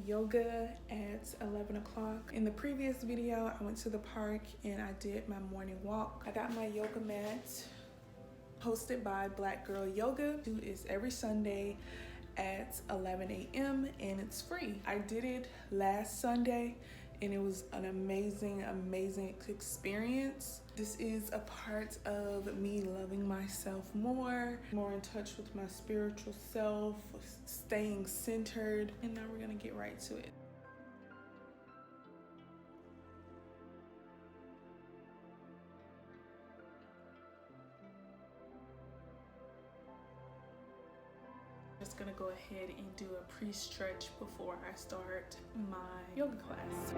Yoga at 11 o'clock. In the previous video, I went to the park and I did my morning walk. I got my yoga mat hosted by Black Girl Yoga. It is every Sunday at 11 a.m. and it's free. I did it last Sunday and it was an amazing experience. This is a part of me loving myself more in touch with my spiritual self, staying centered, and now we're gonna get right to it. Just gonna go ahead and do a pre-stretch before I start my yoga class.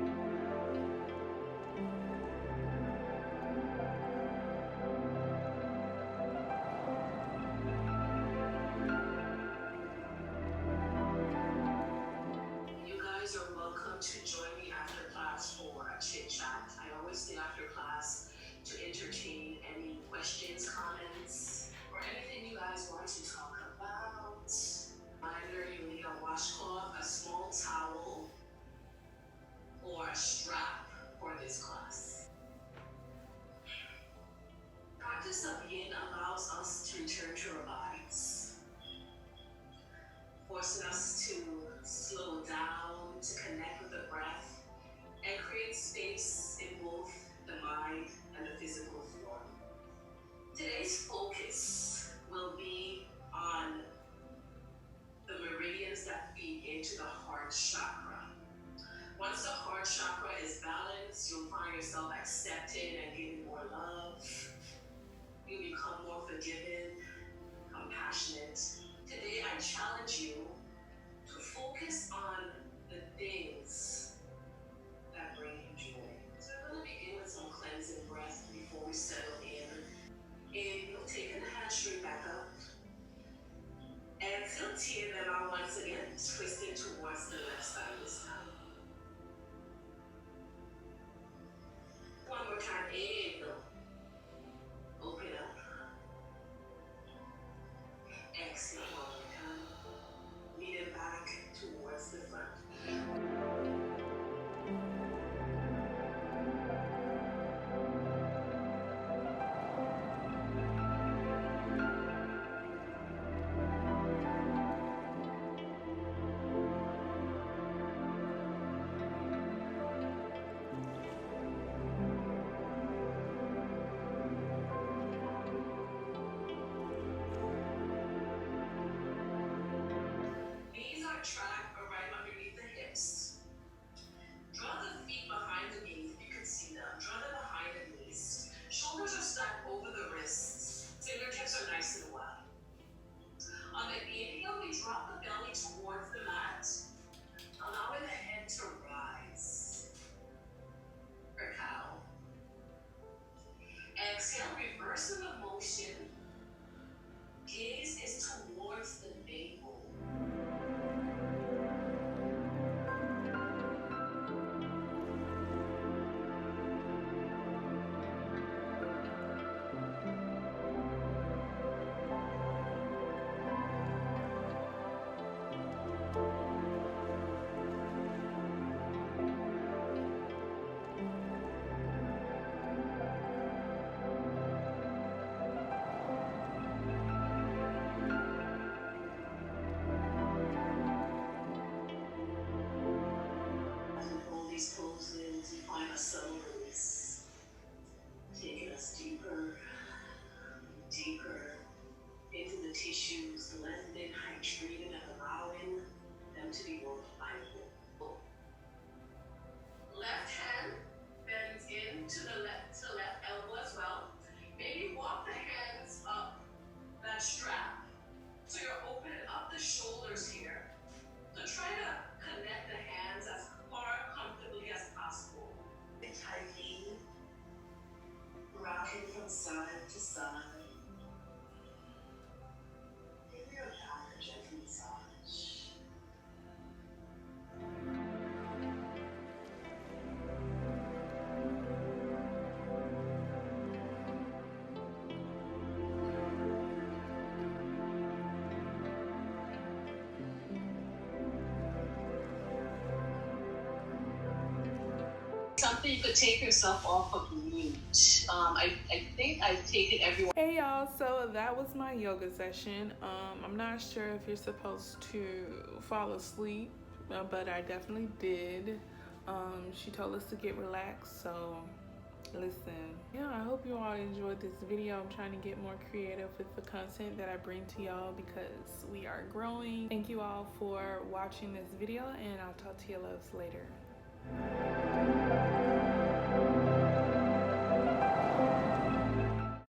You guys are welcome to join me after class for a chit chat. I always stay after class to entertain any questions, comments, or anything you guys want to talk about. Reminder, you need a washcloth, a small towel, or a strap for this class. Practice of yin allows us to return to our bodies, forcing us to slow down, to connect with the breath, and create space in both the mind and the physical form. Today's focus will be on the meridians that feed into the heart chakra. Once the heart chakra is balanced, you'll find yourself accepted and giving more love. You become more forgiving, compassionate. Today, I challenge you to focus on the things that bring you joy. So I'm going to begin with some cleansing breath before we settle in. Inhale, taking the hands straight back up. Exhale, tear them out once again, twisting towards the left side this time. One more time, inhale. Open up. Exhale one more time. Something you could take yourself off of mute. I think I've taken everyone. Hey y'all, so that was my yoga session. I'm not sure if you're supposed to fall asleep, but I definitely did. She told us to get relaxed, so listen. Yeah, I hope you all enjoyed this video. I'm trying to get more creative with the content that I bring to y'all because we are growing. Thank you all for watching this video, and I'll talk to you loves later.